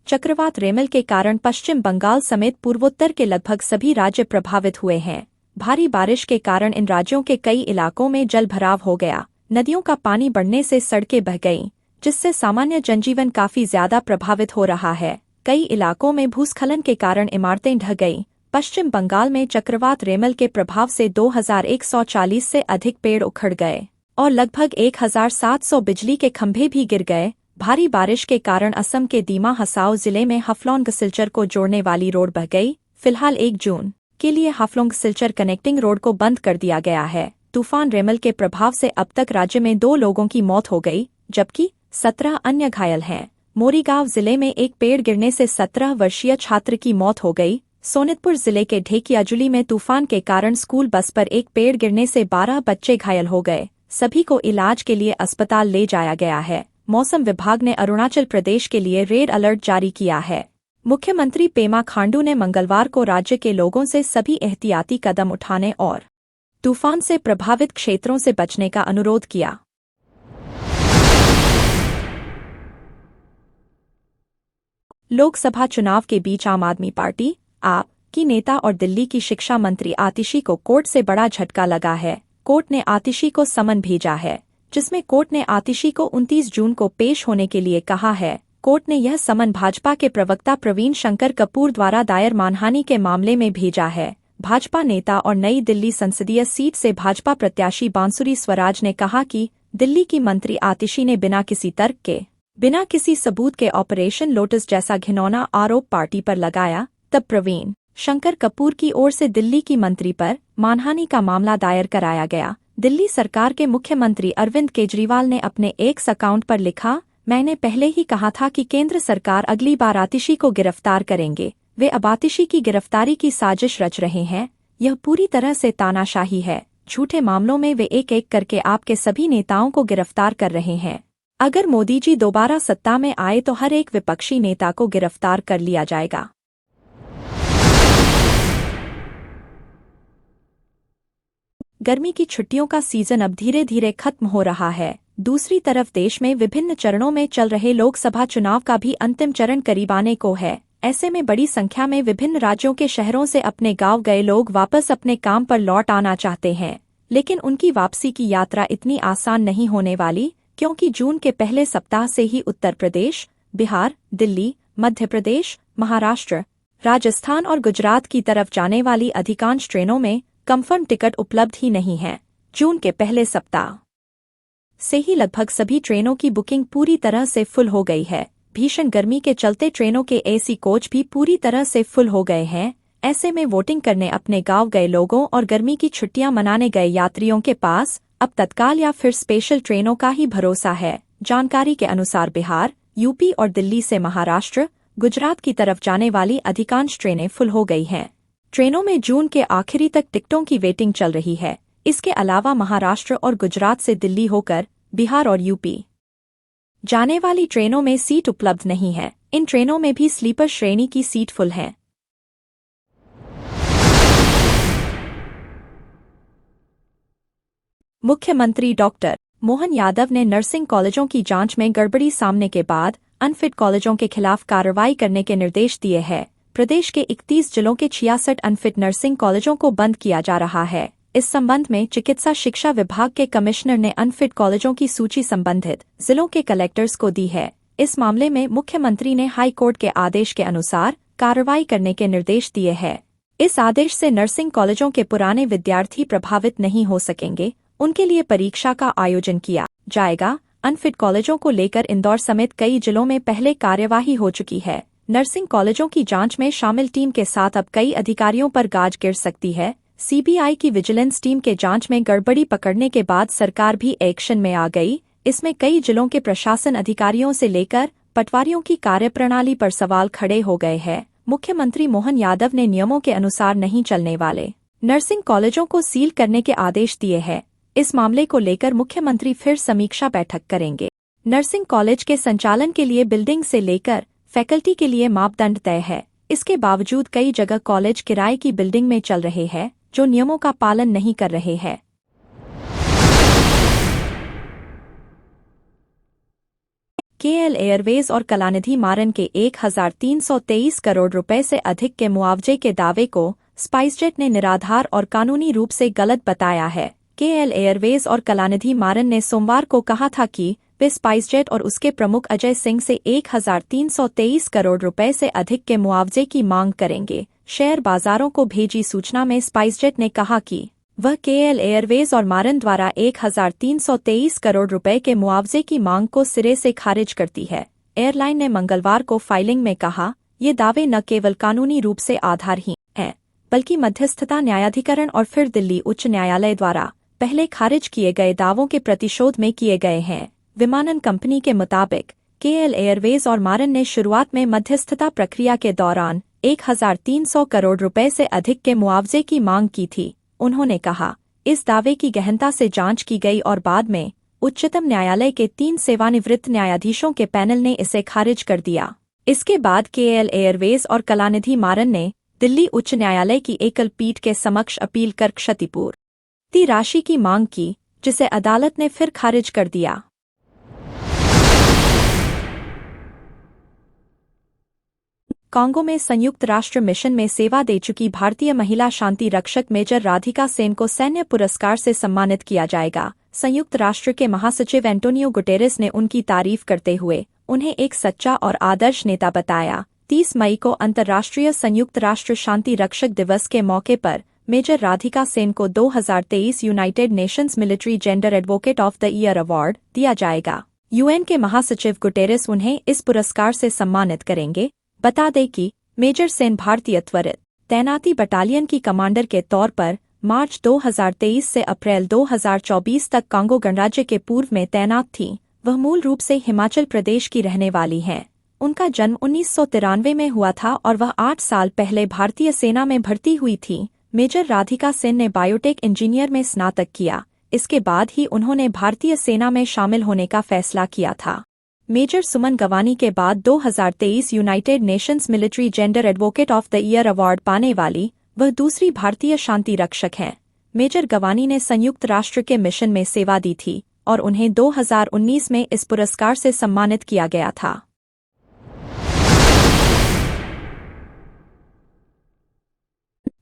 चक्रवात रेमल के कारण पश्चिम बंगाल समेत पूर्वोत्तर के लगभग सभी राज्य प्रभावित हुए हैं। भारी बारिश के कारण इन राज्यों के कई इलाकों में जलभराव हो गया। नदियों का पानी बढ़ने से सड़कें बह गईं, जिससे सामान्य जनजीवन काफी ज्यादा प्रभावित हो रहा है। कई इलाकों में भूस्खलन के कारण इमारतें ढह गईं। पश्चिम बंगाल में चक्रवात रेमल के प्रभाव से 2140 से अधिक पेड़ उखड़ गए और लगभग 1700 बिजली के खंभे भी गिर गए। भारी बारिश के कारण असम के दीमा हसाओ जिले में हफलौंग सिलचर को जोड़ने वाली रोड बह गई। फिलहाल 1 जून के लिए हफलौंग सिलचर कनेक्टिंग रोड को बंद कर दिया गया है। तूफान रेमल के प्रभाव से अब तक राज्य में 2 लोगों की मौत हो गई, जबकि 17 अन्य घायल हैं। मोरीगांव जिले में एक पेड़ गिरने से 17 वर्षीय छात्र की मौत हो गई। सोनितपुर जिले के ढेकियाजुली में तूफान के कारण स्कूल बस पर एक पेड़ गिरने से 12 बच्चे घायल हो गए। सभी को इलाज के लिए अस्पताल ले जाया गया है। मौसम विभाग ने अरुणाचल प्रदेश के लिए रेड अलर्ट जारी किया है। मुख्यमंत्री पेमा खांडू ने मंगलवार को राज्य के लोगों से सभी एहतियाती कदम उठाने और तूफान से प्रभावित क्षेत्रों से बचने का अनुरोध किया। लोकसभा चुनाव के बीच आम आदमी पार्टी आप की नेता और दिल्ली की शिक्षा मंत्री आतिशी को कोर्ट से बड़ा झटका लगा है। कोर्ट ने आतिशी को समन भेजा है, जिसमें कोर्ट ने आतिशी को 29 जून को पेश होने के लिए कहा है। कोर्ट ने यह समन भाजपा के प्रवक्ता प्रवीण शंकर कपूर द्वारा दायर मानहानि के मामले में भेजा है। भाजपा नेता और नई दिल्ली संसदीय सीट से भाजपा प्रत्याशी बांसुरी स्वराज ने कहा कि दिल्ली की मंत्री आतिशी ने बिना किसी तर्क के, बिना किसी सबूत के ऑपरेशन लोटस जैसा घिनौना आरोप पार्टी पर लगाया। तब प्रवीण शंकर कपूर की ओर से दिल्ली की मंत्री पर मानहानि का मामला दायर कराया गया। दिल्ली सरकार के मुख्यमंत्री अरविंद केजरीवाल ने अपने एक्स अकाउंट पर लिखा, मैंने पहले ही कहा था कि केंद्र सरकार अगली बार आतिशी को गिरफ्तार करेंगे। वे अब आतिशी की गिरफ्तारी की साजिश रच रहे हैं। यह पूरी तरह से तानाशाही है। झूठे मामलों में वे एक एक करके आपके सभी नेताओं को गिरफ्तार कर रहे हैं। अगर मोदी जी दोबारा सत्ता में आए तो हर एक विपक्षी नेता को गिरफ्तार कर लिया जाएगा। गर्मी की छुट्टियों का सीजन अब धीरे धीरे खत्म हो रहा है। दूसरी तरफ देश में विभिन्न चरणों में चल रहे लोकसभा चुनाव का भी अंतिम चरण करीब आने को है। ऐसे में बड़ी संख्या में विभिन्न राज्यों के शहरों से अपने गांव गए लोग वापस अपने काम पर लौट आना चाहते हैं, लेकिन उनकी वापसी की यात्रा इतनी आसान नहीं होने वाली, क्योंकि जून के पहले सप्ताह से ही उत्तर प्रदेश, बिहार, दिल्ली, मध्य प्रदेश, महाराष्ट्र, राजस्थान और गुजरात की तरफ जाने वाली अधिकांश ट्रेनों में कंफर्म टिकट उपलब्ध ही नहीं है। जून के पहले सप्ताह से ही लगभग सभी ट्रेनों की बुकिंग पूरी तरह से फुल हो गई है। भीषण गर्मी के चलते ट्रेनों के एसी कोच भी पूरी तरह से फुल हो गए हैं। ऐसे में वोटिंग करने अपने गांव गए लोगों और गर्मी की छुट्टियां मनाने गए यात्रियों के पास अब तत्काल या फिर स्पेशल ट्रेनों का ही भरोसा है। जानकारी के अनुसार बिहार, यूपी और दिल्ली से महाराष्ट्र, गुजरात की तरफ जाने वाली अधिकांश ट्रेनें फुल हो गई हैं। ट्रेनों में जून के आखिरी तक टिकटों की वेटिंग चल रही है। इसके अलावा महाराष्ट्र और गुजरात से दिल्ली होकर बिहार और यूपी जाने वाली ट्रेनों में सीट उपलब्ध नहीं है। इन ट्रेनों में भी स्लीपर श्रेणी की सीट फुल है। मुख्यमंत्री डॉक्टर मोहन यादव ने नर्सिंग कॉलेजों की जांच में गड़बड़ी सामने के बाद अनफिट कॉलेजों के खिलाफ कार्रवाई करने के निर्देश दिए हैं। प्रदेश के 31 जिलों के 66 अनफिट नर्सिंग कॉलेजों को बंद किया जा रहा है। इस संबंध में चिकित्सा शिक्षा विभाग के कमिश्नर ने अनफिट कॉलेजों की सूची संबंधित जिलों के कलेक्टर्स को दी है। इस मामले में मुख्यमंत्री ने हाई कोर्ट के आदेश के अनुसार कार्रवाई करने के निर्देश दिए हैं। इस आदेश से नर्सिंग कॉलेजों के पुराने विद्यार्थी प्रभावित नहीं हो सकेंगे। उनके लिए परीक्षा का आयोजन किया जाएगा। अनफिट कॉलेजों को लेकर इंदौर समेत कई जिलों में पहले कार्यवाही हो चुकी है। नर्सिंग कॉलेजों की जांच में शामिल टीम के साथ अब कई अधिकारियों पर गाज गिर सकती है। सीबीआई की विजिलेंस टीम के जांच में गड़बड़ी पकड़ने के बाद सरकार भी एक्शन में आ गई। इसमें कई जिलों के प्रशासन अधिकारियों से लेकर पटवारियों की कार्यप्रणाली पर सवाल खड़े हो गए हैं। मुख्यमंत्री मोहन यादव ने नियमों के अनुसार नहीं चलने वाले नर्सिंग कॉलेजों को सील करने के आदेश दिए हैं। इस मामले को लेकर मुख्यमंत्री फिर समीक्षा बैठक करेंगे। नर्सिंग कॉलेज के संचालन के लिए बिल्डिंग से लेकर फैकल्टी के लिए मापदंड तय है। इसके बावजूद कई जगह कॉलेज किराए की बिल्डिंग में चल रहे हैं, जो नियमों का पालन नहीं कर रहे हैं। केएल एयरवेज और कलानिधि मारन के 1,323 करोड़ रुपए से अधिक के मुआवजे के दावे को स्पाइसजेट ने निराधार और कानूनी रूप से गलत बताया है। केएल एयरवेज और कलानिधि मारन ने सोमवार को कहा था कि वे स्पाइसजेट और उसके प्रमुख अजय सिंह से 1,323 करोड़ रुपए से अधिक के मुआवजे की मांग करेंगे। शेयर बाजारों को भेजी सूचना में स्पाइसजेट ने कहा कि वह केएल एयरवेज और मारन द्वारा 1,323 करोड़ रुपए के मुआवजे की मांग को सिरे से खारिज करती है। एयरलाइन ने मंगलवार को फाइलिंग में कहा, ये दावे न केवल कानूनी रूप से आधारहीन हैं, बल्कि मध्यस्थता न्यायाधिकरण और फिर दिल्ली उच्च न्यायालय द्वारा पहले खारिज किए गए दावों के प्रतिशोध में किए गए हैं। विमानन कंपनी के मुताबिक केएल एयरवेज और मारन ने शुरुआत में मध्यस्थता प्रक्रिया के दौरान 1,300 करोड़ रुपए से अधिक के मुआवजे की मांग की थी। उन्होंने कहा, इस दावे की गहनता से जांच की गई और बाद में उच्चतम न्यायालय के 3 सेवानिवृत्त न्यायाधीशों के पैनल ने इसे खारिज कर दिया। इसके बाद केएल एयरवेज और कलानिधि मारन ने दिल्ली उच्च न्यायालय की एकल पीठ के समक्ष अपील कर क्षतिपूर्ति राशि की मांग की, जिसे अदालत ने फिर खारिज कर दिया। कांगो में संयुक्त राष्ट्र मिशन में सेवा दे चुकी भारतीय महिला शांति रक्षक मेजर राधिका सेन को सैन्य पुरस्कार से सम्मानित किया जाएगा। संयुक्त राष्ट्र के महासचिव एंटोनियो गुटेरेस ने उनकी तारीफ करते हुए उन्हें एक सच्चा और आदर्श नेता बताया। 30 मई को अंतर्राष्ट्रीय संयुक्त राष्ट्र शांति रक्षक दिवस के मौके पर मेजर राधिका सेन को 2023 United Nations military gender advocate of the year award दिया जाएगा। यूएन के महासचिव गुटेरेस उन्हें इस पुरस्कार से सम्मानित करेंगे। बता दें कि मेजर सेन भारतीय त्वरित तैनाती बटालियन की कमांडर के तौर पर मार्च 2023 से अप्रैल 2024 तक कांगो गणराज्य के पूर्व में तैनात थीं। वह मूल रूप से हिमाचल प्रदेश की रहने वाली हैं। उनका जन्म 1993 में हुआ था और वह 8 साल पहले भारतीय सेना में भर्ती हुई थीं। मेजर राधिका सेन ने बायोटेक इंजीनियर में स्नातक किया। इसके बाद ही उन्होंने भारतीय सेना में शामिल होने का फैसला किया था। मेजर सुमन गवानी के बाद 2023 United Nations military gender advocate of the year award पाने वाली वह दूसरी भारतीय शांति रक्षक हैं। मेजर गवानी ने संयुक्त राष्ट्र के मिशन में सेवा दी थी और उन्हें 2019 में इस पुरस्कार से सम्मानित किया गया था।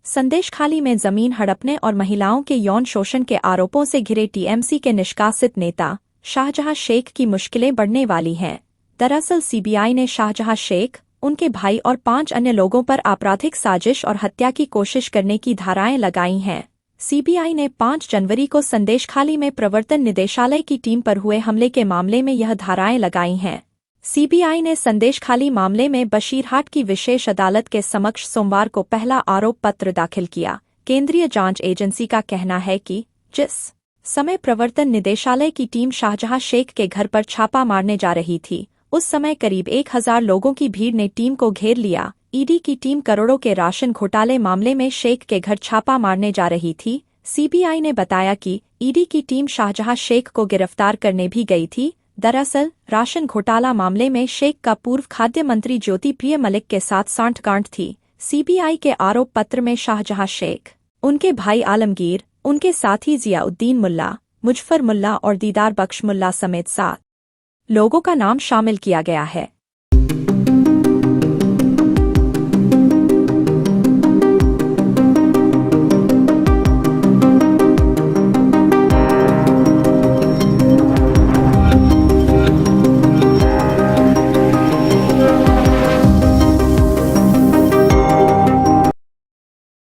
संदेशखाली में जमीन हड़पने और महिलाओं के यौन शोषण के आरोपों से घिरे टीएमसी के निष्कासित नेता शाहजहां शेख की मुश्किलें बढ़ने वाली हैं। दरअसल सीबीआई ने शाहजहां शेख, उनके भाई और 5 अन्य लोगों पर आपराधिक साजिश और हत्या की कोशिश करने की धाराएं लगाई हैं। सीबीआई ने 5 जनवरी को संदेशखाली में प्रवर्तन निदेशालय की टीम पर हुए हमले के मामले में यह धाराएं लगाई हैं। सीबीआई ने संदेशखाली मामले में बशीरहाट की विशेष अदालत के समक्ष सोमवार को पहला आरोप पत्र दाखिल किया। केंद्रीय जांच एजेंसी का कहना है कि जिस समय प्रवर्तन निदेशालय की टीम शाहजहां शेख के घर पर छापा मारने जा रही थी, उस समय करीब 1000 लोगों की भीड़ ने टीम को घेर लिया। ईडी की टीम करोड़ों के राशन घोटाले मामले में शेख के घर छापा मारने जा रही थी। सीबीआई ने बताया कि ईडी की टीम शाहजहां शेख को गिरफ्तार करने भी गई थी। दरअसल राशन घोटाला मामले में शेख का पूर्व खाद्य मंत्री ज्योति प्रिय मलिक के साथ सांठगांठ थी। सीबीआई के आरोप पत्र में शाहजहां शेख, उनके भाई आलमगीर, उनके साथी जियाउद्दीन मुल्ला, मुजफ्फर मुल्ला और दीदार बख्श मुल्ला समेत 7 लोगों का नाम शामिल किया गया है।